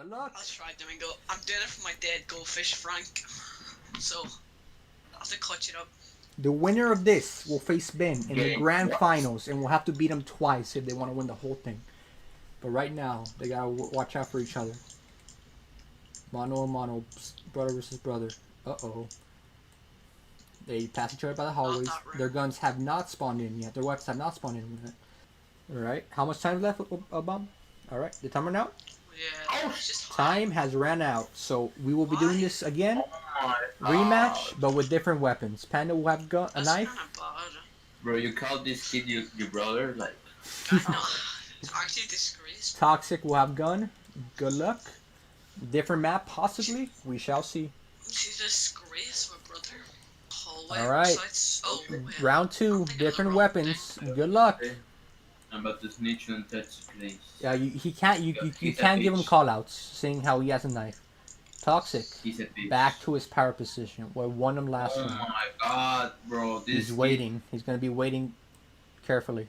Good luck. I'll try Domingo. I'm doing it for my dead goldfish Frank. So I'll have to clutch it up. The winner of this will face Ben in the grand finals, and we'll have to beat them twice if they want to win the whole thing. But right now, they gotta watch out for each other. Mano a mano, brother versus brother. Uh-oh. They pass each other by the hallways. Their guns have not spawned in yet. Their weapons have not spawned in yet. Alright, how much time is left, Bomb? Alright, the timer now? Yeah, it's just time has ran out, so we will be doing this again. Rematch, but with different weapons. Panda will have a knife. Bro, you call this kid your brother? Like, I know. It's actually a disgrace. Toxic will have gun. Good luck. Different map, possibly. We shall see. It's a disgrace, my brother. Alright. Round 2, different weapons. Good luck. I'm about to snitch on touch place. Yeah, you can't give him callouts, seeing how he has a knife. Toxic. Back to his power position. We won him last round. Oh my god, bro. He's waiting. He's gonna be waiting carefully.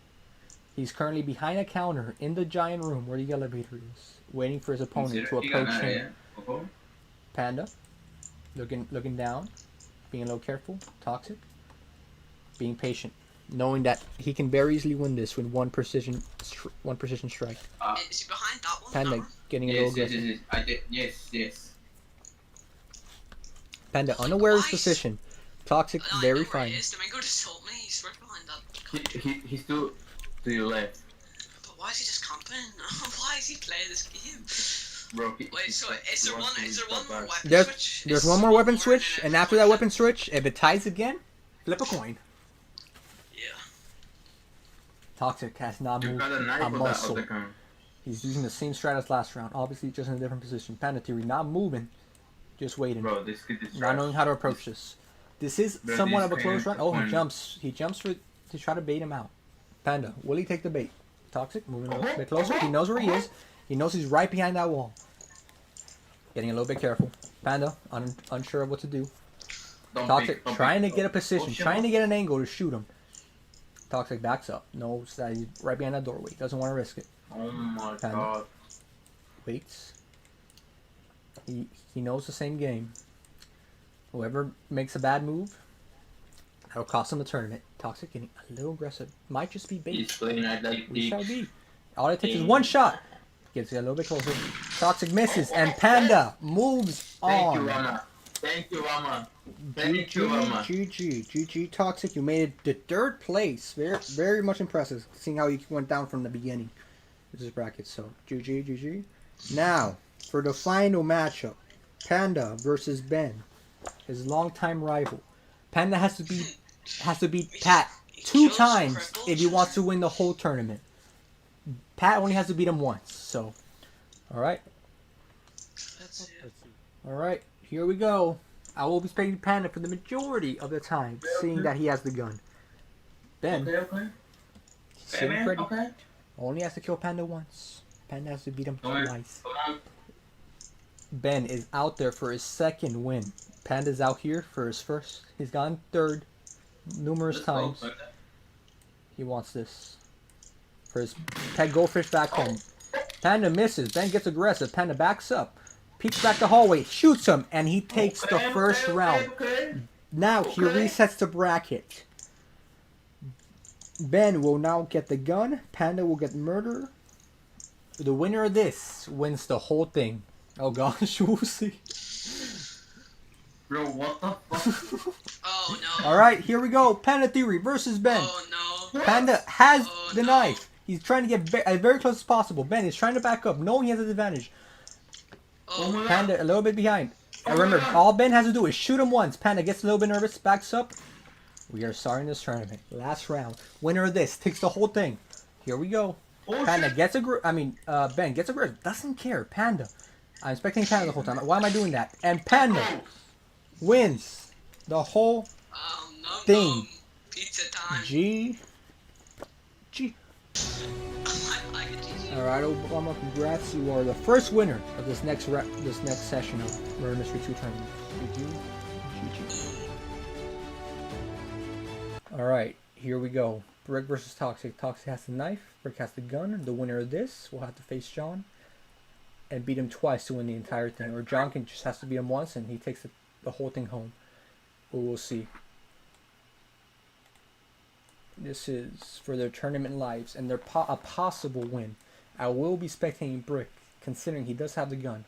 He's currently behind a counter in the giant room where the elevator is, waiting for his opponent to approach him. Panda, looking down, being a little careful. Toxic, being patient, knowing that he can very easily win this with one precision strike. Is he behind that one? Panda getting a little aggressive. Yes. Panda unaware of his position. Toxic very fine. Domingo just told me he's right behind that. He's to your left. But why is he just camping? Why is he playing this game? Bro, wait, so is there one more weapon switch? There's one more weapon switch, and after that weapon switch, if it ties again, flip a coin. Yeah. Toxic has not moved a muscle. He's using the same strat as last round, obviously just in a different position. Panda Theory not moving, just waiting. Bro, this kid is not knowing how to approach this. This is somewhat of a close round. Oh, he jumps. He jumps to try to bait him out. Panda, will he take the bait? Toxic, moving a little bit closer. He knows where he is. He knows he's right behind that wall. Getting a little bit careful. Panda, unsure of what to do. Toxic, trying to get a position, trying to get an angle to shoot him. Toxic backs up. Knows that he's right behind that doorway. Doesn't want to risk it. Oh my Panda god. waits. He knows the same game. Whoever makes a bad move, that'll cost him the tournament. Toxic getting a little aggressive. Might just be bait. He's playing like We shall be. All it takes is one shot. Gets a little bit closer. Toxic misses, and Panda moves on. Thank you, Rama. GG. Toxic, you made it to 3rd place. Very much impressive, seeing how you went down from the beginning. This is bracket, so GG. Now, for the final matchup, Panda versus Ben, his longtime rival. Panda has to beat Pat 2 times if he wants to win the whole tournament. Pat only has to beat him once, so. Alright. Alright, here we go. I will be spending Panda for the majority of the time, seeing that he has the gun. Ben. He's sitting pretty. Only has to kill Panda once. Panda has to beat him twice. Ben is out there for his 2nd win. Panda's out here for his 1st. He's gone 3rd numerous times. He wants this. For his pet goldfish back home. Panda misses. Ben gets aggressive. Panda backs up. Peeks back the hallway. Shoots him. And he takes the 1st round. Now he resets the bracket. Ben will now get the gun. Panda will get murder. The winner of this wins the whole thing. Oh gosh, we'll see. Bro, what the fuck? Oh no. Alright, here we go. Panda Theory versus Ben. Oh no. Panda has the knife. He's trying to get as very close as possible. Ben is trying to back up, knowing he has an advantage. Panda a little bit behind. And remember, all Ben has to do is shoot him once. Panda gets a little bit nervous, backs up. We are starting this tournament. Last round. Winner of this takes the whole thing. Here we go. Panda gets Ben gets aggressive. Doesn't care. Panda. I'm expecting Panda the whole time. Why am I doing that? And Panda wins the whole thing. Pizza time. G. Alright, Obama, congrats. You are the first winner of this next session of Murder Mystery 2 Tournament. GG. Alright, here we go. Brick versus Toxic. Toxic has the knife. Brick has the gun. The winner of this will have to face John. and beat him twice to win the entire thing, or John can just has to beat him once and he takes the whole thing home. We'll see. This is for their tournament lives and their a possible win. I will be spectating Brick, considering he does have the gun,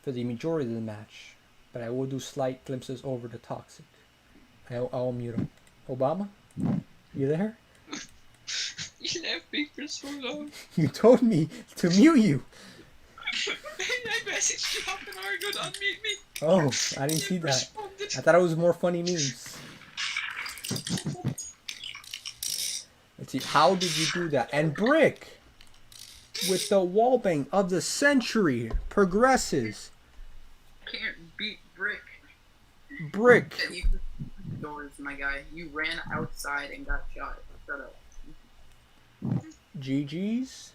for the majority of the match, but I will do slight glimpses over the Toxic. I'll mute him. Obama, you there? You left me for so long. You told me to mute you. I messaged you half an hour ago to unmute me. Oh, I didn't see that. I thought it was more funny memes. Let's see, how did you do that? And Brick, with the wallbang of the century, progresses. Can't beat Brick. Brick. You doors, my guy. You ran outside and got shot. Shut up. GG's.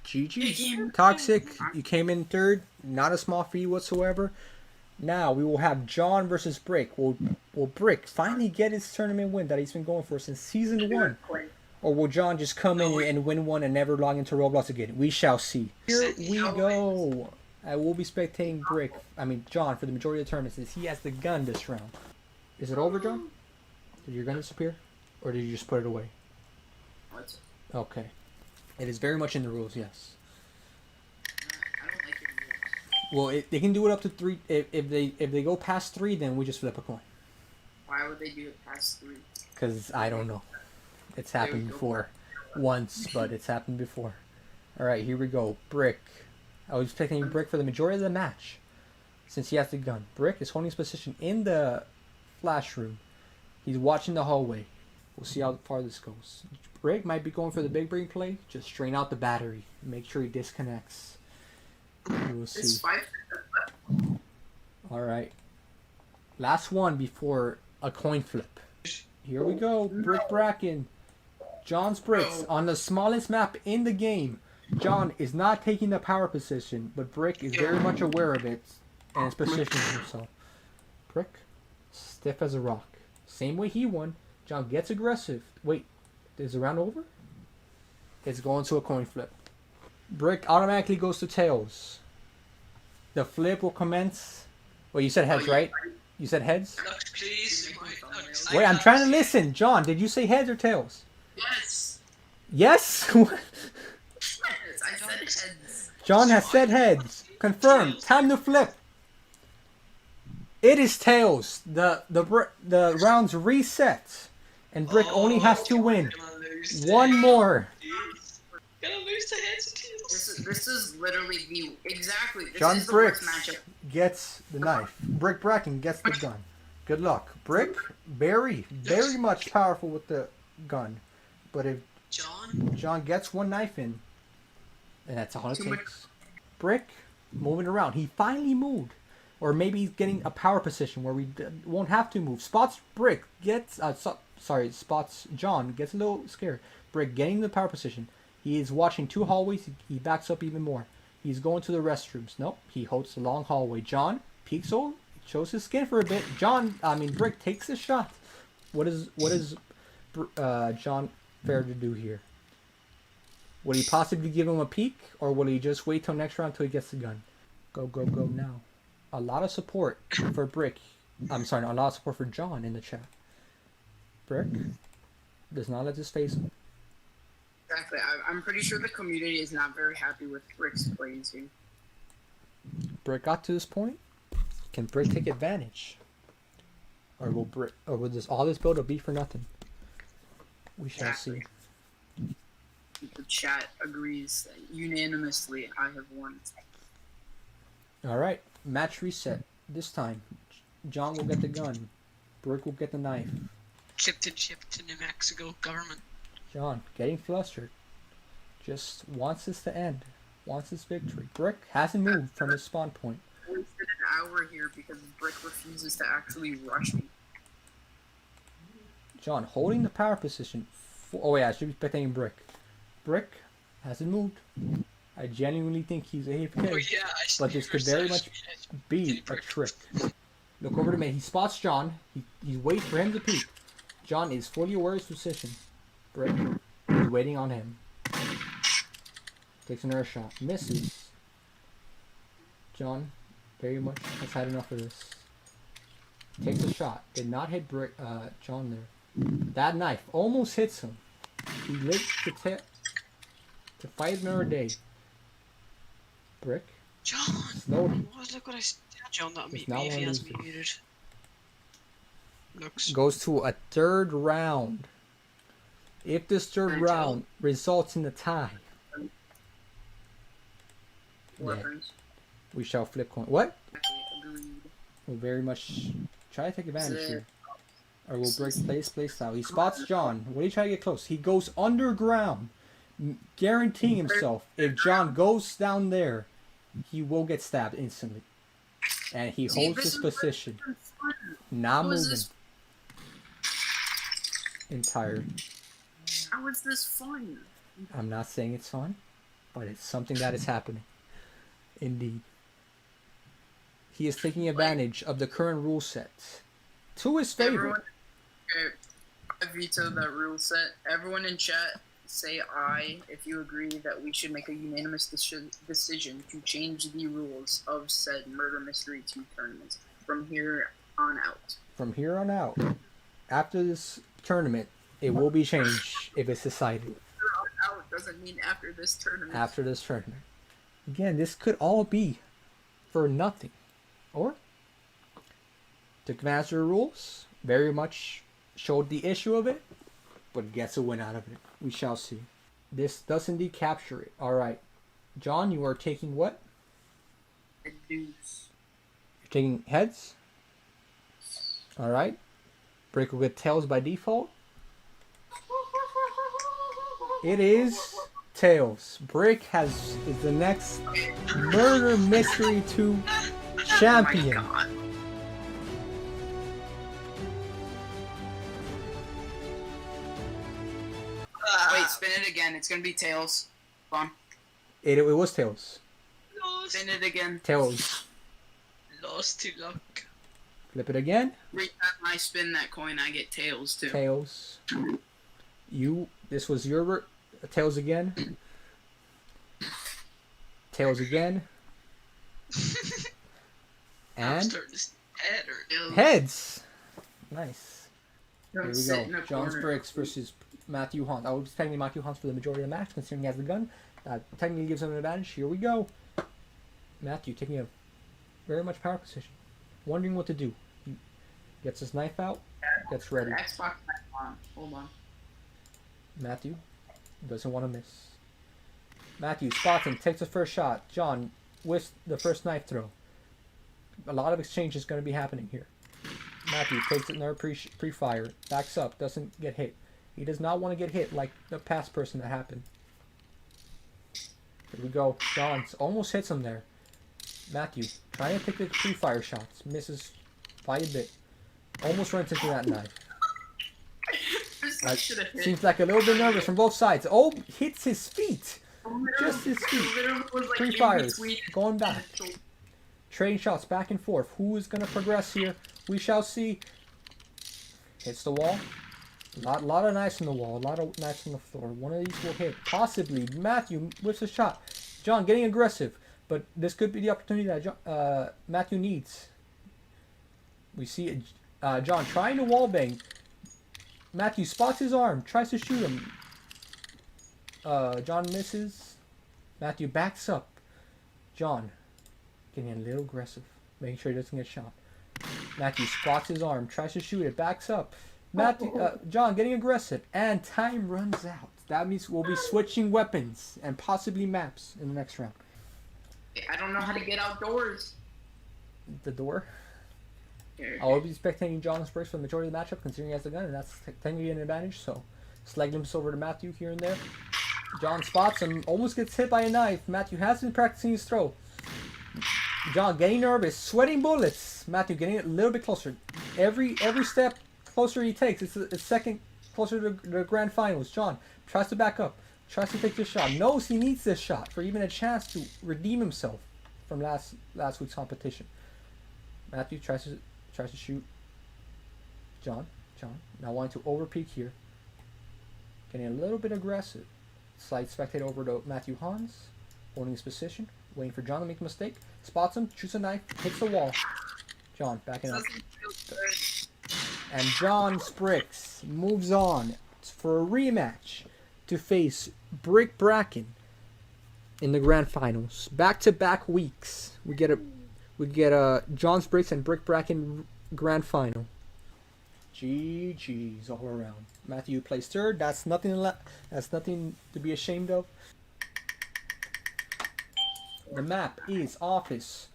GG's. Toxic, you came in third. Not a small feat whatsoever. Now we will have John versus Brick. Will Brick finally get his tournament win that he's been going for since season 1? Or will John just come in and win one and never log into Roblox again? We shall see. Here we go. I will be spectating John for the majority of the tournament since he has the gun this round. Is it over, John? Did your gun disappear? Or did you just put it away? What? Okay. It is very much in the rules, yes. I don't like it. Well, they can do it up to 3. If they go past 3, then we just flip a coin. Why would they do it past 3? Because I don't know. It's happened before. Once, but it's happened before. Alright, here we go. Brick. I was expecting Brick for the majority of the match, since he has the gun. Brick is holding his position in the flash room. He's watching the hallway. We'll see how far this goes. Brick might be going for the big brain play. Just strain out the battery. Make sure he disconnects. We'll see. Alright. Last one before a coin flip. Here we go. Brick Bracken. John's Bricks on the smallest map in the game. John is not taking the power position, but Brick is very much aware of it and is positioning himself. Brick, stiff as a rock. Same way he won. John gets aggressive. Wait, is the round over? It's going to a coin flip. Brick automatically goes to tails. The flip will commence. Well, you said heads, right? You said heads? Luckz, please. Wait, I'm trying to listen. John, did you say heads or tails? Yes. Yes? I said heads. John has said heads. Confirmed. Time to flip. It is tails. The rounds reset, and Brick only has to win one more. Gonna lose to heads and tails. This is literally the exactly. This John is the Brick worst matchup. gets the knife. Brick Bracken gets the gun. Good luck. Brick, very much powerful with the gun, but if John gets one knife in, and that's all it takes. Brick moving around. He finally moved. Or maybe he's getting a power position where we won't have to move. Spots Brick gets... spots John gets a little scared. Brick getting the power position. He is watching 2 hallways. He backs up even more. He's going to the restrooms. Nope. He holds the long hallway. John peeks over. Shows his skin for a bit. Brick takes a shot. What is John fair to do here? Would he possibly give him a peek? Or will he just wait till next round till he gets the gun? Go, go, go now. A lot of support for Brick. A lot of support for John in the chat. Brick does not let this phase him. Exactly. I'm pretty sure the community is not very happy with Brick's plays here. Brick got to this point. Can Brick take advantage? Or will all this build up be for nothing? We shall see. The chat agrees unanimously. I have won. Alright, match reset. This time, John will get the gun. Brick will get the knife. Chip to New Mexico government. John, getting flustered. Just wants this to end. Wants this victory. Brick hasn't moved from his spawn point. I wasted an hour here because Brick refuses to actually rush me. John holding the power position. I should be spectating Brick. Brick hasn't moved. I genuinely think he's AFK, but this could very much be a trick. Look over to me. He spots John. He's waiting for him to peek. John is fully aware of his position. Brick is waiting on him. Takes another shot. Misses. John very much has had enough of this. Takes a shot. Did not hit John there. That knife almost hits him. He lived to fight another day. Brick. John! Slowly. What look what I said, John, not me, It's not if one he of has these me muted. Luckz. Goes to a third round. If this third round results in a tie, Weapons. we shall flip coin. What? Agreed. We'll very much try to take advantage here. Or we'll break play style. He spots John. What are you trying to get close? He goes underground, guaranteeing himself if John goes down there, he will get stabbed instantly. And he holds his position. Not moving. Entire. How is this fun? I'm not saying it's fun, but it's something that is happening. Indeed. He is taking advantage of the current rule set to his favor. Everyone, okay, I veto that rule set. Everyone in chat, say aye if you agree that we should make a unanimous decision to change the rules of said Murder Mystery 2 tournaments from here on out. From here on out, after this tournament, it will be changed if it's decided. Here on out doesn't mean after this tournament. After this tournament. Again, this could all be for nothing. Or took advantage of the rules, very much showed the issue of it, but gets a win out of it. We shall see. This does indeed capture it. Alright. John, you are taking what? A deuce. You're taking heads? Alright. Brick will get tails by default. It is tails. Brick is the next Murder Mystery 2 champion. Oh my God. Wait, spin it again. It's gonna be tails. Come on. It was tails. Lost. Spin it again. Tails. Lost to luck. Flip it again. Every time I spin that coin, I get tails too. Tails. This was your tails again. Tails again. I'm And starting to head or heads. Nice. Don't Here we sit in go. a John's corner. Bricks versus Matthew Hunt. I was technically Matthew Hunt for the majority of the match, considering he has the gun. That technically gives him an advantage. Here we go. Matthew taking a very much power position. Wondering what to do. He gets his knife out. Gets ready. Xbox mic on. Hold on. Matthew doesn't want to miss. Matthew spots him, takes the first shot. John whiffs the first knife throw. A lot of exchange is going to be happening here. Matthew takes another pre-fire, backs up, doesn't get hit. He does not want to get hit like the past person that happened. Here we go. John almost hits him there. Matthew trying to take the pre-fire shots, misses by a bit. Almost runs into that knife. Seems like a little bit nervous from both sides. Oh, hits his feet. Just his feet. Three fires. Going back. Trading shots back and forth. Who is going to progress here? We shall see. Hits the wall. Lot of knives on the wall. A lot of knives on the floor. One of these will hit. Possibly. Matthew whips a shot. John getting aggressive. But this could be the opportunity that Matthew needs. We see John trying to wallbang. Matthew spots his arm. Tries to shoot him. John misses. Matthew backs up. John getting a little aggressive. Making sure he doesn't get shot. Matthew spots his arm. Tries to shoot it. Backs up. John getting aggressive. And time runs out. That means we'll be switching weapons. And possibly maps in the next round. I don't know how to get outdoors. The door. Here. I will be spectating John's Bricks for the majority of the matchup, considering he has the gun, and that's technically an advantage, so slag glimpse over to Matthew here and there. John spots him, almost gets hit by a knife. Matthew has been practicing his throw. John getting nervous, sweating bullets. Matthew getting a little bit closer. Every step closer he takes, it's a second closer to the grand finals. John tries to back up, tries to take this shot, knows he needs this shot for even a chance to redeem himself from last week's competition. Matthew tries to shoot. John now wanting to overpeak here. Getting a little bit aggressive. Slight spectate over to Matthew Hans, holding his position. Waiting for John to make a mistake. Spots him, shoots a knife, hits the wall. John, backing up. Doesn't feel good. And John Sprix moves on for a rematch to face Brick Bracken in the grand finals. Back-to-back weeks. We get a John Sprix and Brick Bracken grand final. GG's all around. Matthew plays third. That's nothing to be ashamed of. The map is Office.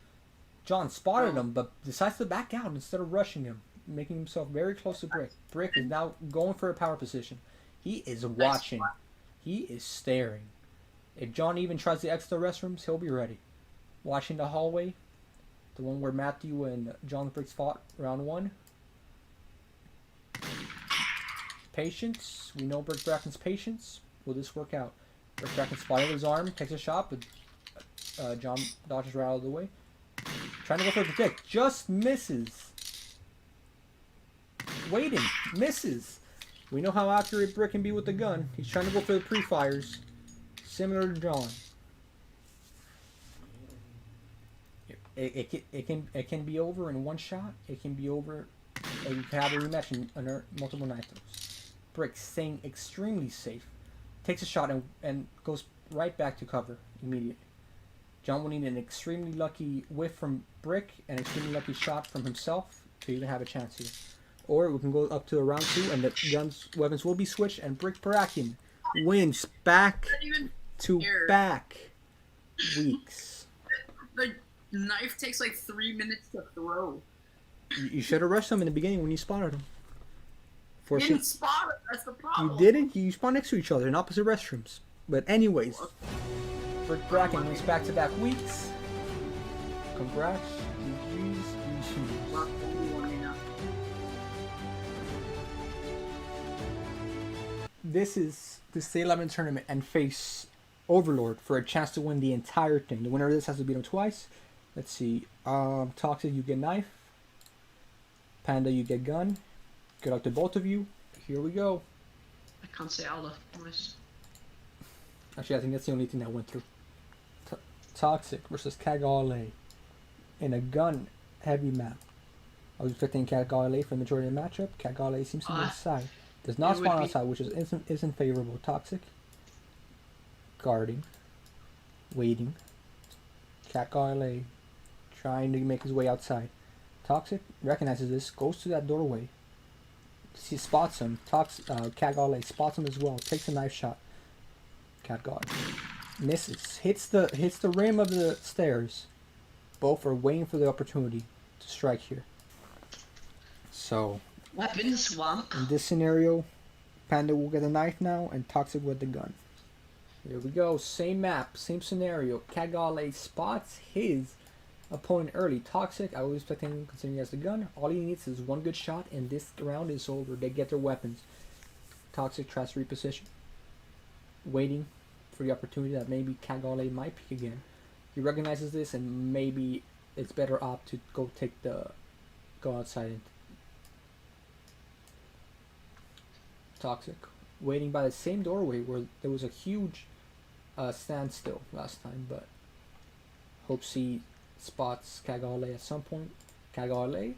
John spotted him, but decides to back out instead of rushing him, making himself very close to Brick. Brick is now going for a power position. He is watching. He is staring. If John even tries to exit the restrooms, he'll be ready. Watching the hallway, the one where Matthew and John Bricks fought round 1. Patience. We know Brick Bracken's patience. Will this work out? Brick Bracken spotted his arm, takes a shot, but John dodges right out of the way. Trying to go for the kick. Just misses. Waiting. Misses. We know how accurate Brick can be with the gun. He's trying to go for the pre-fires. Similar to John. It can be over in one shot. It can be over. You can have a rematch in multiple night throws. Brick staying extremely safe. Takes a shot and goes right back to cover immediately. John will need an extremely lucky whiff from Brick and an extremely lucky shot from himself to even have a chance here. Or we can go up to a round 2 and the weapons will be switched and Brick Bracken wins back to back weeks. The knife takes like 3 minutes to throw. You should have rushed him in the beginning when you spotted him. You didn't spot it, that's the problem. You didn't? You spawned next to each other in opposite restrooms. But anyways, Brick Bracken wins back-to-back weeks. Congrats. GG's. This is the State 11 tournament and face Overlord for a chance to win the entire thing. The winner of this has to beat him twice. Let's see. Toxic, you get knife. Panda, you get gun. Good luck to both of you. Here we go. I can't say Allah. Nice. Actually, I think that's the only thing that went through. Toxic versus Kagale in a gun-heavy map. I was expecting Kagale for the majority of the matchup. Kagale seems to be inside. Does not spawn outside, which isn't favorable. Toxic. Guarding. Waiting. Kagale trying to make his way outside. Toxic recognizes this, goes to that doorway. He spots him. Kagale spots him as well. Takes a knife shot. Kagale misses. Hits the rim of the stairs. Both are waiting for the opportunity to strike here. So Weapon swamp. in this scenario, Panda will get a knife now, and Toxic with the gun. Here we go. Same map, same scenario. Kagale spots his opponent early. Toxic, I was expecting, considering he has the gun. All he needs is one good shot, and this round is over. They get their weapons. Toxic tries to reposition. Waiting for the opportunity that maybe Kagale might pick again. He recognizes this, and maybe it's better opt to go outside. Toxic, waiting by the same doorway where there was a huge standstill last time, but hopes he spots Kagale at some point. Kagale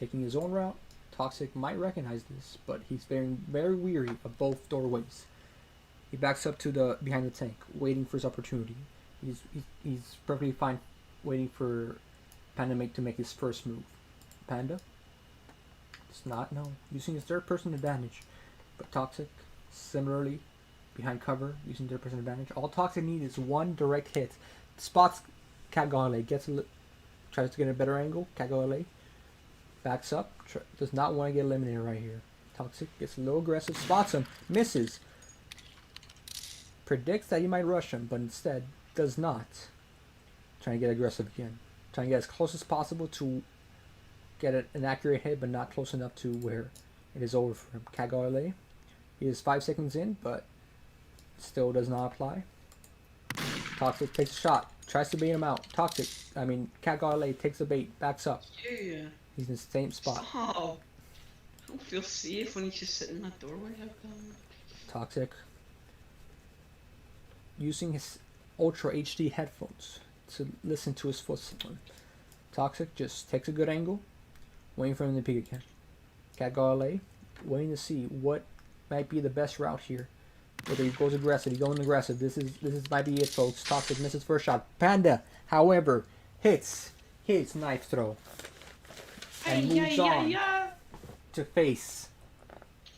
taking his own route. Toxic might recognize this, but he's very, very weary of both doorways. He backs up to behind the tank, waiting for his opportunity. He's perfectly fine waiting for Panda to make his first move. Panda does not know, using his third person advantage. But Toxic, similarly, behind cover, using third person advantage. All Toxic needs is one direct hit. Spots Kagale, tries to get a better angle. Kagale backs up, does not want to get eliminated right here. Toxic gets a little aggressive, spots him, misses. Predicts that he might rush him, but instead does not. Trying to get aggressive again. Trying to get as close as possible to get an accurate hit, but not close enough to where it is over for him. Kagale. He is 5 seconds in, but still does not apply. Toxic takes a shot. Tries to bait him out. Kagale takes the bait. Backs up. Yeah. He's in the same spot. Stop. I don't feel safe when he's just sitting in that doorway. Toxic, using his Ultra HD headphones, to listen to his footsteps. Toxic just takes a good angle, waiting for him to peek again. Cat Galilei, waiting to see what might be the best route here. Whether he goes aggressive, he going aggressive. This might be it, folks. Toxic misses first shot. Panda, however, hits his knife throw and moves on to face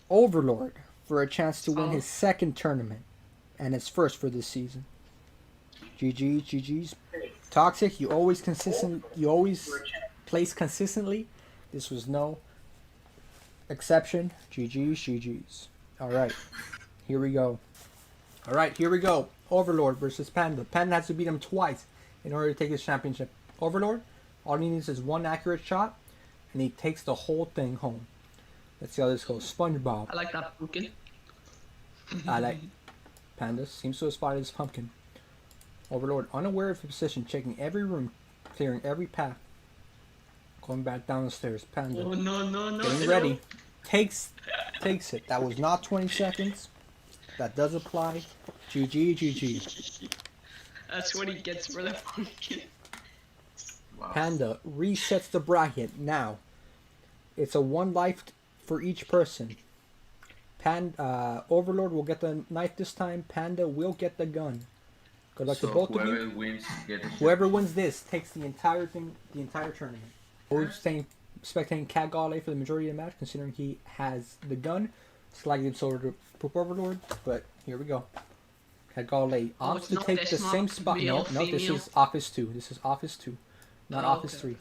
Overlord for a chance to win his second tournament and his first for this season. GG's. Toxic, you always place consistently. This was no exception. GG's. Alright. Here we go. Overlord versus Panda. Panda has to beat him twice in order to take his championship. Overlord, all he needs is one accurate shot, and he takes the whole thing home. Let's see how this goes. SpongeBob. I like that pumpkin. I like Panda. Seems to have spotted his pumpkin. Overlord, unaware of his position, checking every room, clearing every path. Going back down the stairs. Panda. Oh, no. Getting ready. Takes it. That was not 20 seconds. That does apply. GG. That's what he gets for the pumpkin. Wow. Panda resets the bracket. Now, it's a one life for each person. Overlord will get the knife this time. Panda will get the gun. Good luck to both of you. Whoever wins this takes the entire thing, the entire tournament. We're expecting Cat Galilei for the majority of the match, considering he has the gun. Slightly gives over to Poop Overlord, but here we go. Cat Galilei opts to take the same spot. No, this is Office 2. This is Office 2, not Office 3.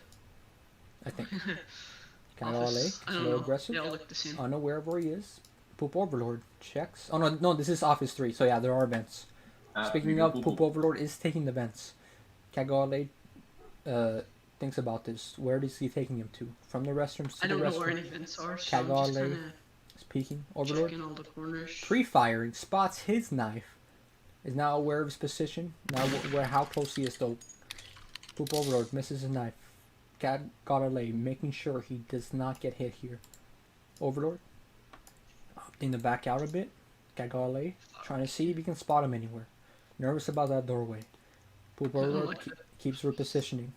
I think. Cat Galilei, a little aggressive, They all look the same. unaware of where he is. Poop Overlord checks. Oh no, this is Office 3. So yeah, there are vents. Speaking of, Poop Overlord is taking the vents. Cat Galilei thinks about this. Where is he taking him to? From the restrooms to the restroom? I don't know where any vents are, so Cat I'm just Galilei kind is peeking. of Overlord checking all the corners. pre-firing, spots his knife, is now aware of his position. Now how close he is though. Poop Overlord misses his knife. Cat Galilei making sure he does not get hit here. Overlord opting to back out a bit. Cat Galilei trying to see if he can spot him anywhere. Nervous about that doorway. Poop Overlord keeps repositioning.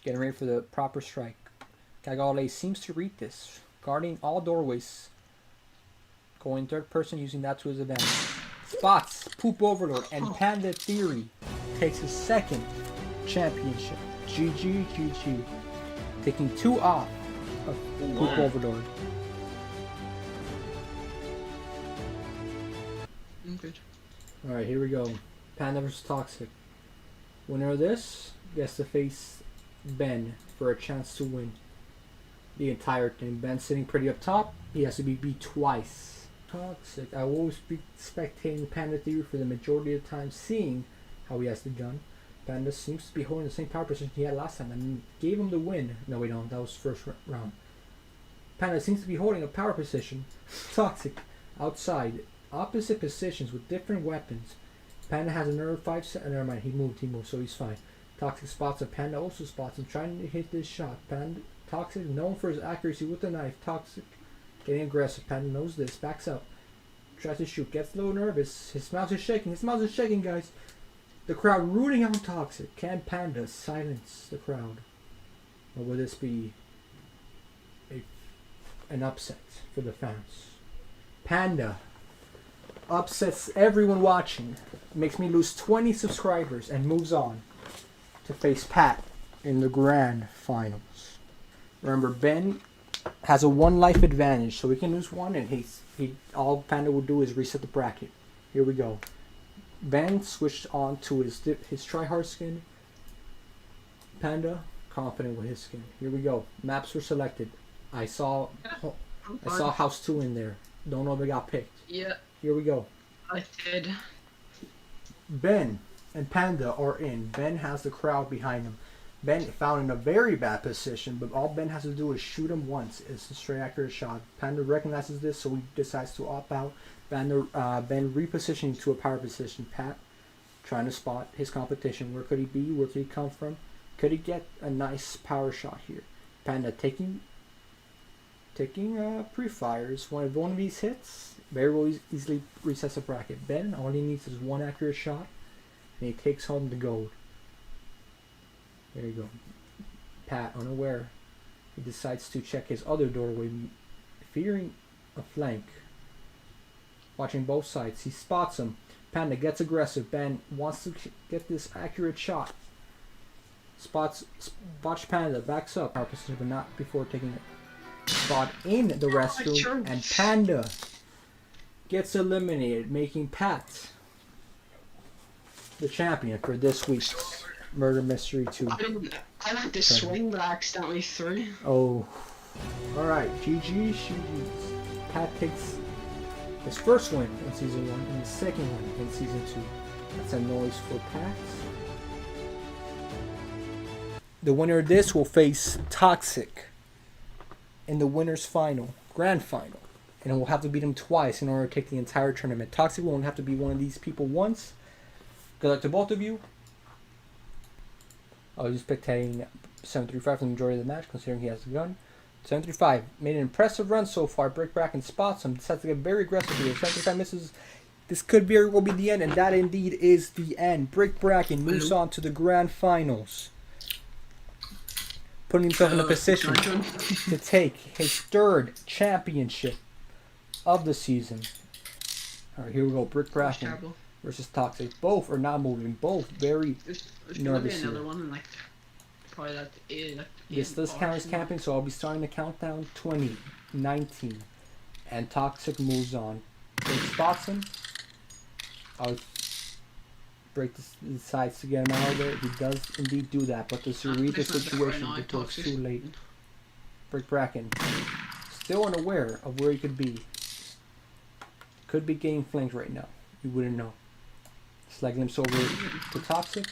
Getting ready for the proper strike. Cat Galilei seems to read this. Guarding all doorways. Going third person, using that to his advantage. Spots Poop Overlord, and Panda Theory takes his second championship. GG. Taking 2 off of Poop Overlord. I'm good. Alright, here we go. Panda vs Toxic. Winner of this gets to face Ben for a chance to win the entire thing. Ben sitting pretty up top. He has to be beat twice. Toxic. I will always be spectating Panda Theory for the majority of the time, seeing how he has the gun. Panda seems to be holding the same power position he had last time and gave him the win. No, we don't. That was first round. Panda seems to be holding a power position. Toxic outside. Opposite positions with different weapons. Panda has another 5 seconds. Never mind, he moved, so he's fine. Toxic spots him. Panda also spots him, trying to hit this shot. Toxic, known for his accuracy with the knife. Toxic, getting aggressive. Panda knows this, backs up. Tries to shoot, gets a little nervous. His mouse is shaking, guys. The crowd rooting on Toxic. Can Panda silence the crowd? Or will this be an upset for the fans? Panda upsets everyone watching, makes me lose 20 subscribers, and moves on to face Pat in the grand finals. Remember, Ben has a 1 life advantage, so he can lose 1, and all Panda will do is reset the bracket. Here we go. Ben switched on to his tryhard skin. Panda confident with his skin. Here we go. Maps were selected. I saw house 2 in there. Don't know if it got picked. Yeah. Here we go. I did. Ben and Panda are in. Ben has the crowd behind him. Ben found in a very bad position, but all Ben has to do is shoot him once. It's a straight accurate shot. Panda recognizes this, so he decides to opt out. Ben repositioning to a power position. Pat trying to spot his competition. Where could he be? Where could he come from? Could he get a nice power shot here? Panda taking pre-fires. One of these hits very well easily resets the bracket. Ben, all he needs is 1 accurate shot, and he takes home the gold. There you go. Pat, unaware, he decides to check his other doorway, fearing a flank. Watching both sides, he spots him. Panda gets aggressive. Ben wants to get this accurate shot. Spots Panda, backs up. Power position, but not before taking a spot in the restroom. And Panda gets eliminated, making Pat the champion for this week's Murder Mystery 2. I went to swing, but I accidentally threw. Oh. Alright, GG. Pat takes his first win in Season 1 and his second win in Season 2. That's a noise for Pat. The winner of this will face Toxic in the winner's final, grand final. And we'll have to beat him twice in order to take the entire tournament. Toxic will only have to beat one of these people once. Good luck to both of you. I'll just spectating 735 for the majority of the match, considering he has the gun. 735 made an impressive run so far. Brick Bracken spots him, decides to get very aggressive here. 735 misses. This could very well be the end, and that indeed is the end. Brick Bracken moves on to the grand finals, putting himself in a position to take his third championship of the season. Alright, here we go. Brick Bracken versus Toxic. Both are not moving. Both very There's gonna be nervous another here. one in like probably that. This does count as camping, so I'll be starting the countdown. 20, 19, and Toxic moves on. Break spots him. I'll Break decides to get him out of there. He does indeed do that, but does he read the situation before it's too late? Brick Bracken, still unaware of where he could be. Could be getting flanked right now. You wouldn't know. Slagging him over to Toxic.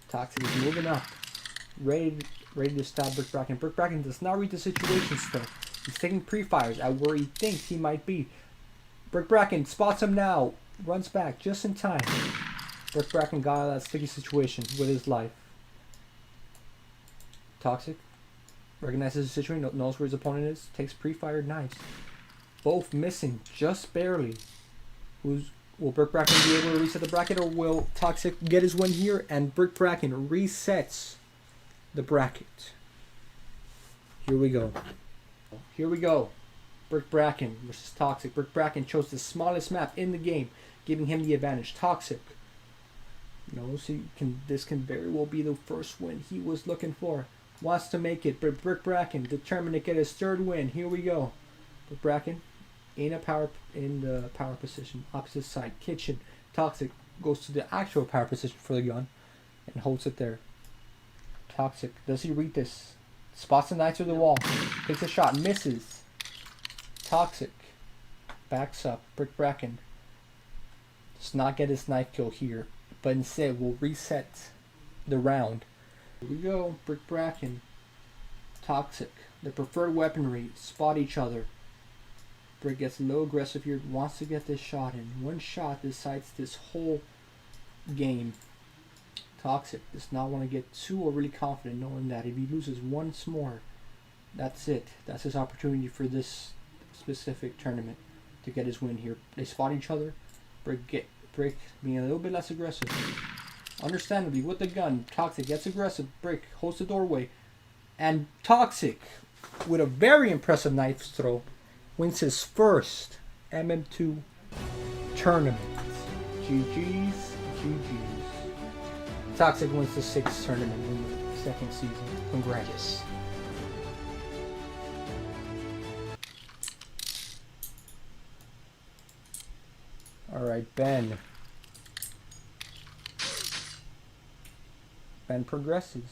Toxic is moving up. Ready to stab Brick Bracken. Brick Bracken does not read the situation still. He's taking pre-fires at where he thinks he might be. Brick Bracken spots him now. Runs back just in time. Brick Bracken got out of that sticky situation with his life. Toxic recognizes the situation, knows where his opponent is, takes pre-fired knives. Both missing just barely. Will Brick Bracken be able to reset the bracket, or will Toxic get his win here and Brick Bracken resets the bracket? Here we go. Here we go. Brick Bracken versus Toxic. Brick Bracken chose the smallest map in the game, giving him the advantage. Toxic knows this can very well be the first win he was looking for. Wants to make it, but Brick Bracken determined to get his third win. Here we go. Brick Bracken in the power position, opposite side, kitchen. Toxic goes to the actual power position for the gun and holds it there. Toxic, does he read this? Spots the knife through the wall, takes a shot, misses. Toxic backs up. Brick Bracken does not get his knife kill here, but instead will reset the round. Here we go. Brick Bracken, Toxic, their preferred weaponry, spot each other. Brick gets a little aggressive here, wants to get this shot in. One shot decides this whole game. Toxic does not want to get too overly confident, knowing that if he loses once more, that's it. That's his opportunity for this specific tournament to get his win here. They spot each other. Brick being a little bit less aggressive. Understandably, with the gun, Toxic gets aggressive. Brick holds the doorway, and Toxic, with a very impressive knife throw, wins his first MM2 tournament. GG's. Toxic wins the 6th tournament in the 2nd season. Congrats. Alright, Ben. Ben progresses.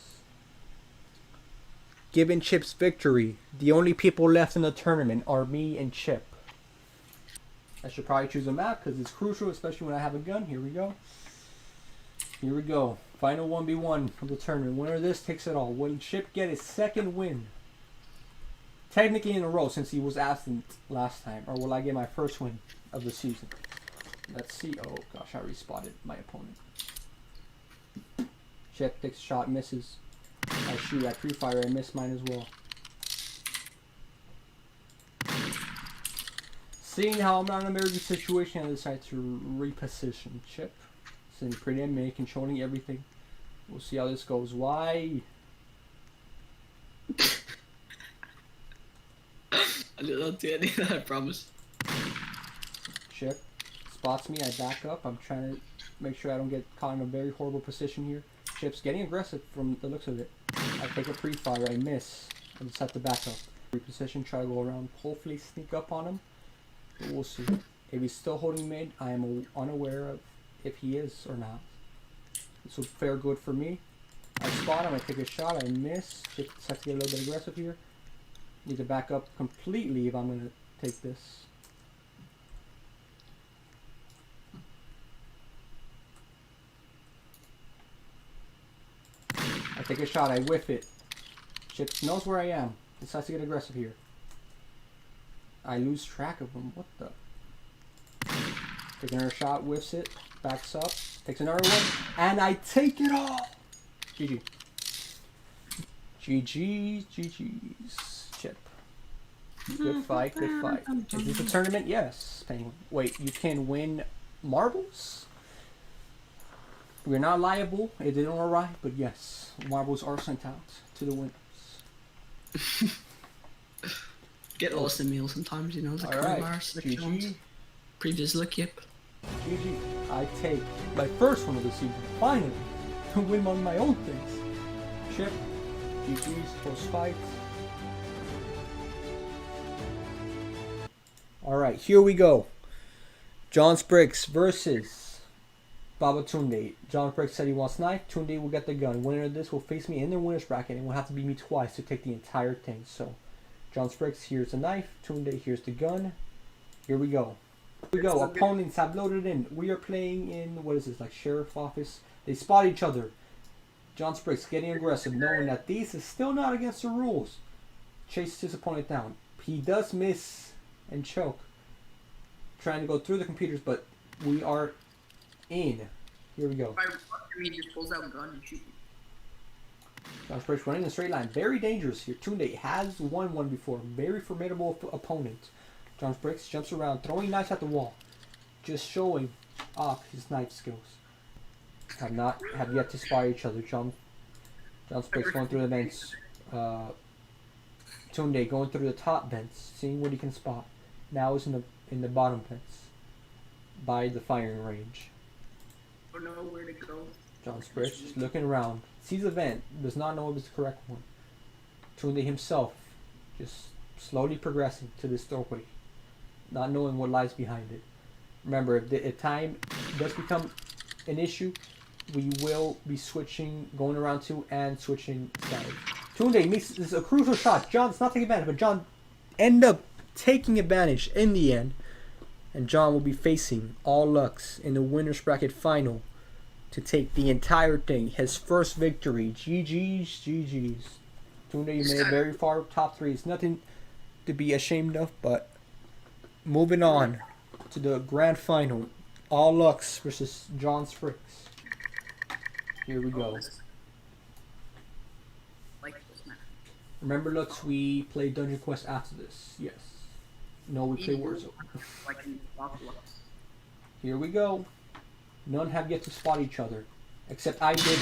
Given Chip's victory, the only people left in the tournament are me and Chip. I should probably choose a map because it's crucial, especially when I have a gun. Here we go. Here we go. Final 1v1 of the tournament. Winner of this takes it all. Will Chip get his 2nd win? Technically in a row, since he was absent last time. Or will I get my 1st win of the season? Let's see. Oh gosh, I respotted my opponent. Chip takes a shot, misses. I shoot at pre-fire and miss mine as well. Seeing how I'm not in a very good situation, I decide to reposition Chip. sitting pretty in mid, controlling everything. We'll see how this goes. Why? I did not do any of that, I promise. Chip spots me. I back up. I'm trying to make sure I don't get caught in a very horrible position here. Chip's getting aggressive from the looks of it. I take a pre-fire. I miss. I just have to back up. Reposition. Try to go around. Hopefully sneak up on him. But we'll see. If he's still holding mid, I am unaware of if he is or not. This will fare good for me. I spot him. I take a shot. I miss. Chip has to get a little bit aggressive here. Need to back up completely if I'm going to take this. I take a shot, I whiff it. Chip knows where I am. Decides to get aggressive here. I lose track of him. What the? Takes another shot, whiffs it, backs up, takes another one, and I take it all! GG. GG's, GG's. Chip. Good fight, good fight. Is this a tournament? Yes, Penguin. Wait, you can win marbles? We're not liable. It didn't arrive, but yes, marbles are sent out to the winners. Get lost in meals sometimes, you know, the coronavirus restrictions. Previous look, yep. GG. I take my first one of the season, finally, to win on my own things. Chip. GG's, close fight. Alright, here we go. John Spriggs versus Babatunde. John Spriggs said he wants knife. Tunde will get the gun. Winner of this will face me in their winner's bracket and will have to beat me twice to take the entire thing. So, John Spriggs, here's the knife. Tunde, here's the gun. Here we go. Here we go. Opponents have loaded in. We are playing in, what is this, like sheriff office? They spot each other. John Spriggs getting aggressive, knowing that this is still not against the rules. Chases his opponent down. He does miss and choke. Trying to go through the computers, but we are in. Here we go. He just pulls out a gun and shoots. John Spriggs running in a straight line. Very dangerous here. Tunde has won one before. Very formidable opponent. John Spriggs jumps around, throwing knives at the wall. Just showing off his knife skills. Have yet to spy each other. John Spriggs going through the vents. Tunde going through the top vents, seeing what he can spot. Now is in the bottom vents, by the firing range. Don't know where to go. John Spriggs just looking around, sees a vent, does not know if it's the correct one. Tunde himself, just slowly progressing to this doorway, not knowing what lies behind it. Remember, if time does become an issue, we will be switching, going around to and switching sides. Tunde misses a crucial shot. John's not taking advantage, but John end up taking advantage in the end. And John will be facing all Luckz in the winner's bracket final to take the entire thing. His first victory. GG's, GG's. Tunde, you made it very far, top 3. It's nothing to be ashamed of, but moving on to the grand final. All Luckz versus John Spriggs. Here we go. Remember, Luckz, we play Dungeon Quest after this. Yes. No, we play Warzone. Here we go. None have yet to spot each other, except I did,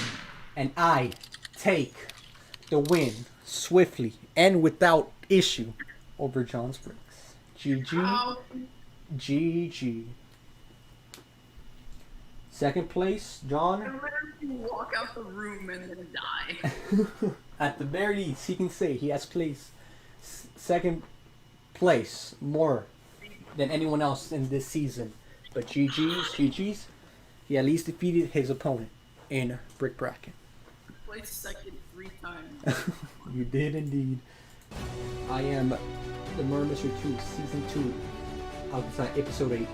and I take the win swiftly and without issue over John Spriggs. GG. GG. Second place, John. Walk out the room and then die. At the very least, he can say he has placed second place more than anyone else in this season. But GG's, he at least defeated his opponent in Brick Bracket. Placed second 3 times. You did indeed. I am the Murder 2, Season 2, outside Episode 8.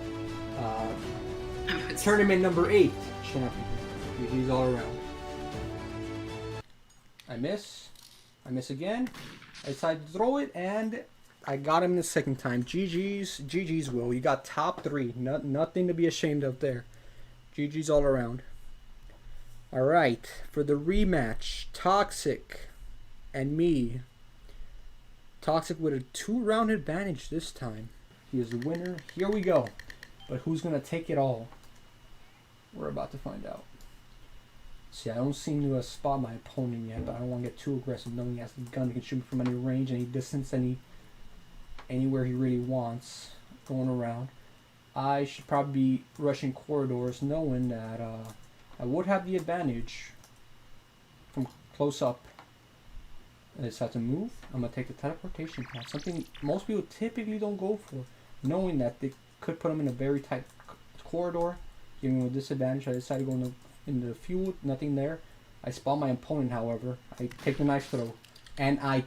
Tournament number 8 champion. GG's all around. I miss again. I decided to throw it, and I got him the second time. GG's, Will. You got top 3. Nothing to be ashamed of there. GG's all around. Alright, for the rematch, Toxic and me. Toxic with a 2-round advantage this time. He is the winner. Here we go. But who's going to take it all? We're about to find out. See, I don't seem to spot my opponent yet, but I don't want to get too aggressive knowing he has the gun. He can shoot me from any range, any distance, anywhere he really wants going around. I should probably be rushing corridors knowing that I would have the advantage from close up. I just have to move. I'm going to take the teleportation path, something most people typically don't go for, knowing that they could put them in a very tight corridor, giving them a disadvantage. I decided to go in the fuel, nothing there. I spot my opponent, however. I take the knife throw, and I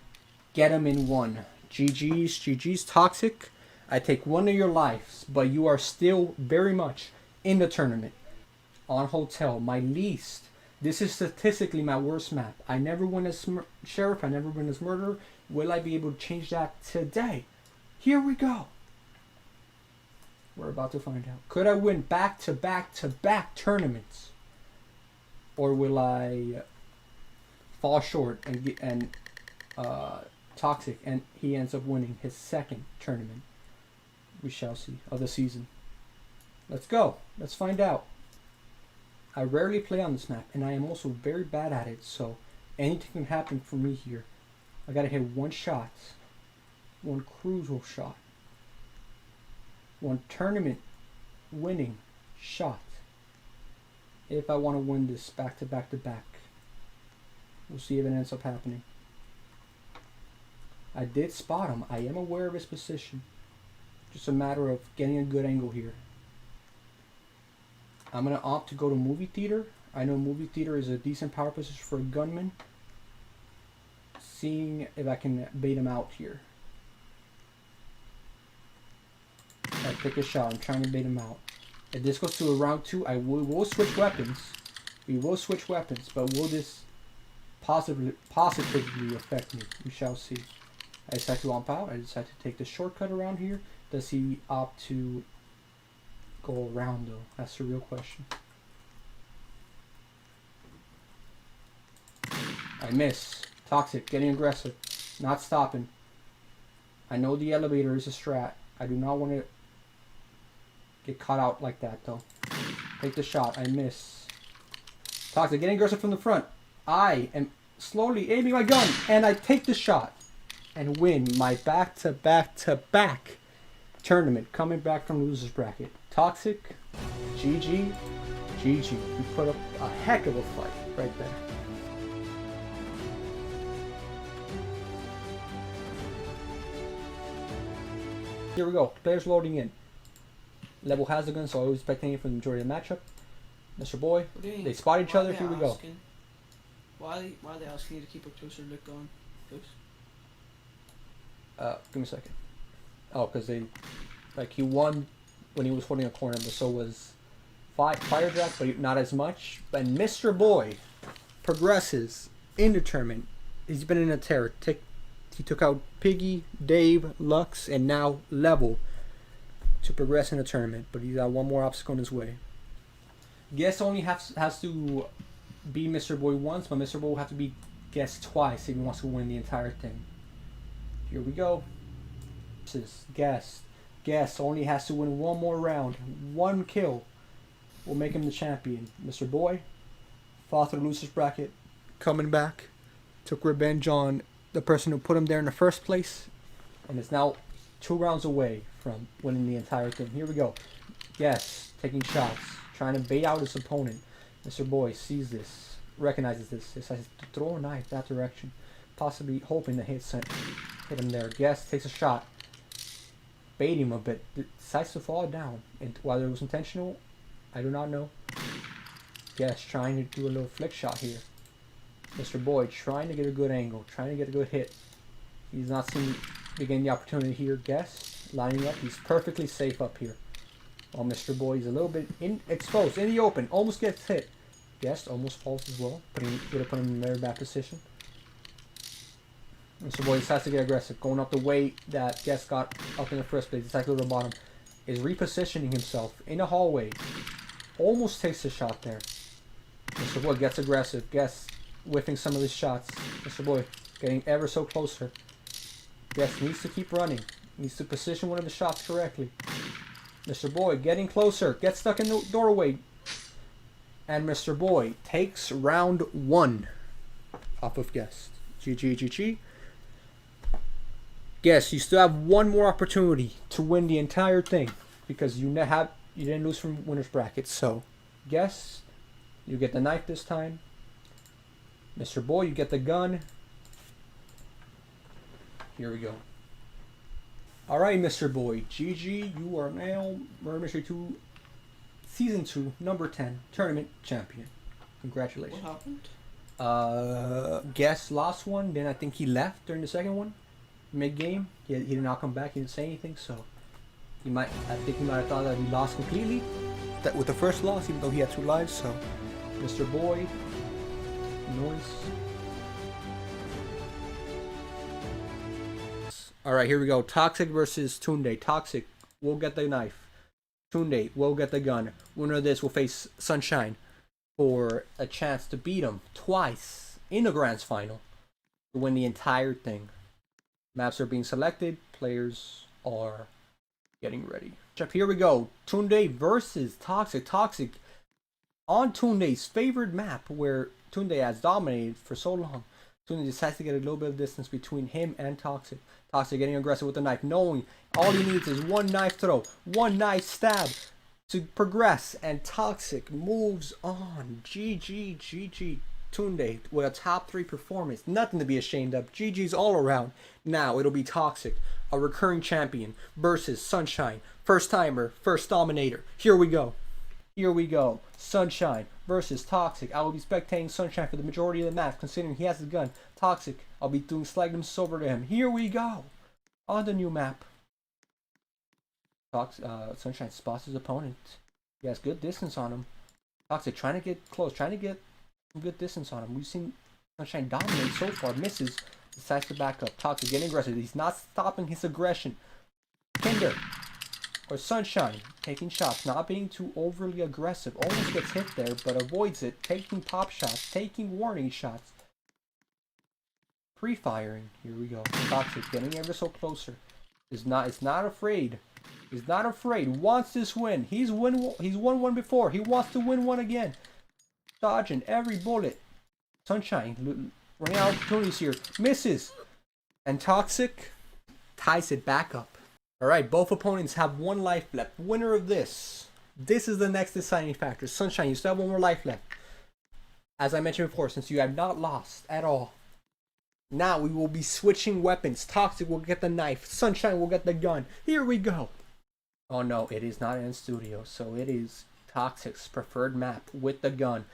get him in one. GG's Toxic. I take one of your lives, but you are still very much in the tournament. On Hotel, my least. This is statistically my worst map. I never win as Sheriff, I never win as Murderer. Will I be able to change that today? Here we go. We're about to find out. Could I win back-to-back-to-back tournaments? Or will I fall short and Toxic and he ends up winning his second tournament? We shall see, of the season. Let's go. Let's find out. I rarely play on this map, and I am also very bad at it, so anything can happen for me here. I gotta hit one shot. One crucial shot. One tournament winning shot. If I want to win this back-to-back-to-back. We'll see if it ends up happening. I did spot him. I am aware of his position. Just a matter of getting a good angle here. I'm going to opt to go to movie theater. I know movie theater is a decent power position for a gunman. Seeing if I can bait him out here. I take a shot. I'm trying to bait him out. If this goes to a round 2, we'll switch weapons. We will switch weapons, but will this positively affect me? We shall see. I decide to opt out. I decide to take the shortcut around here. Does he opt to go around though? That's the real question. I miss. Toxic, getting aggressive, not stopping. I know the elevator is a strat. I do not want to get caught out like that though. Take the shot. I miss. Toxic, getting aggressive from the front. I am slowly aiming my gun and I take the shot and win my back-to-back-to-back tournament, coming back from loser's bracket. Toxic, GG. You put up a heck of a fight right there. Here we go. Players loading in. Level has the gun, so I was expecting it for the majority of the matchup. Mr. Boy, they spot each other. Here we go. Why are they asking you to keep a closer look on? Give me a second. Oh, because he won when he was holding a corner, but so was Firejack, but not as much. And Mr. Boy progresses in the tournament. He's been in a terror. He took out Piggy, Dave, Luckz, and now Level to progress in the tournament, but he's got one more obstacle in his way. Guess only has to be Mr. Boy once, but Mr. Boy will have to be Guess twice if he wants to win the entire thing. Here we go. This is Guess. Guess only has to win one more round. One kill will make him the champion. Mr. Boy fought through the loser's bracket, coming back, took revenge on the person who put him there in the first place, and is now 2 rounds away from winning the entire thing. Here we go. Guess taking shots, trying to bait out his opponent. Mr. Boy sees this, recognizes this, decides to throw a knife that direction, possibly hoping to hit him there. Guess takes a shot, bait him a bit, decides to fall down. And whether it was intentional, I do not know. Guess trying to do a little flick shot here. Mr. Boy trying to get a good angle, trying to get a good hit. He's not seen getting the opportunity here. Guess lining up. He's perfectly safe up here. While Mr. Boy is a little bit exposed in the open, almost gets hit. Guess almost falls as well, would have put him in a very bad position. Mr. Boy decides to get aggressive, going up the way that Guess got up in the first place. Decides to go to the bottom. Is repositioning himself in a hallway. Almost takes a shot there. Mr. Boy gets aggressive. Guess whiffing some of his shots. Mr. Boy getting ever so closer. Guess needs to keep running. Needs to position one of the shots correctly. Mr. Boy getting closer. Gets stuck in the doorway. And Mr. Boy takes round 1 off of Guest. GG. Guess you still have one more opportunity to win the entire thing because you didn't lose from winner's bracket. So, Guess you get the knife this time. Mr. Boy, you get the gun. Here we go. All right, Mr. Boy, GG. You are now Murder Mystery 2 Season 2 number 10 tournament champion. Congratulations. What happened? Guess lost one. Then I think he left during the second one. Mid-game, he did not come back. He didn't say anything, so I think he might have thought that he lost completely. That with the first loss, even though he had 2 lives. So, Mr. Boy, noise. All right, here we go. Toxic versus Tunde. Toxic will get the knife. Tunde will get the gun. Winner of this will face Sunshine for a chance to beat him twice in the Grand Final to win the entire thing. Maps are being selected. Players are getting ready. Here we go. Tunde versus Toxic. Toxic on Tunde's favorite map where Tunde has dominated for so long. Tunde decides to get a little bit of distance between him and Toxic. Toxic getting aggressive with the knife, knowing all he needs is one knife throw, one knife stab to progress. And Toxic moves on. GG. Tunde with a top 3 performance. Nothing to be ashamed of. GG's all around. Now it'll be Toxic, a recurring champion, versus Sunshine, first timer, first dominator. Here we go. Sunshine versus Toxic. I will be spectating Sunshine for the majority of the match, considering he has the gun. Toxic, I'll be doing sliding silver to him. Here we go. On the new map. Sunshine spots his opponent. He has good distance on him. Toxic trying to get close, trying to get some good distance on him. We've seen Sunshine dominate so far. Misses. Decides to back up. Toxic getting aggressive. He's not stopping his aggression. Kinder or Sunshine taking shots, not being too overly aggressive. Almost gets hit there, but avoids it. Taking pop shots, taking warning shots. Pre-firing. Here we go. Toxic getting ever so closer. Is not afraid. He's not afraid. Wants this win. He's won one before. He wants to win one again. Dodging every bullet. Sunshine running out of opportunities here. Misses. And Toxic ties it back up. Alright, both opponents have 1 life left. Winner of this. This is the next deciding factor. Sunshine, you still have 1 more life left. As I mentioned before, since you have not lost at all. Now we will be switching weapons. Toxic will get the knife. Sunshine will get the gun. Here we go. Oh no, it is not in studio. So it is Toxic's preferred map with the gun.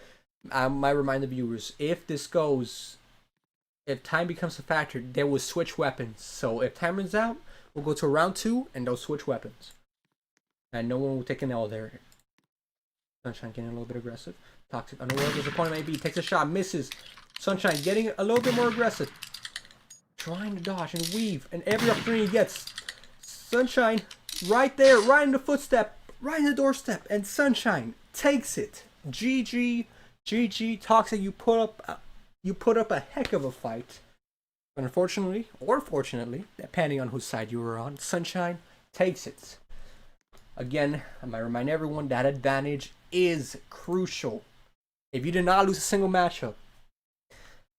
I might remind the viewers, if time becomes a factor, they will switch weapons. So if time runs out, we'll go to round 2 and they'll switch weapons. And no one will take an L there. Sunshine getting a little bit aggressive. Toxic, I don't know where his opponent may be. Takes a shot, misses. Sunshine getting a little bit more aggressive. Trying to dodge and weave. And every opportunity he gets. Sunshine right there, right in the footstep, right in the doorstep. And Sunshine takes it. GG. Toxic, you put up a heck of a fight. But unfortunately, or fortunately, depending on whose side you were on, Sunshine takes it. Again, I might remind everyone that advantage is crucial. If you did not lose a single matchup,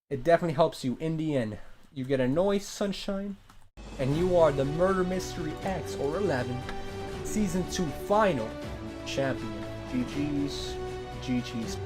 it definitely helps you in the end. You get a noise, Sunshine, and you are the Murder Mystery X or 11 Season 2 Final Champion. GG's.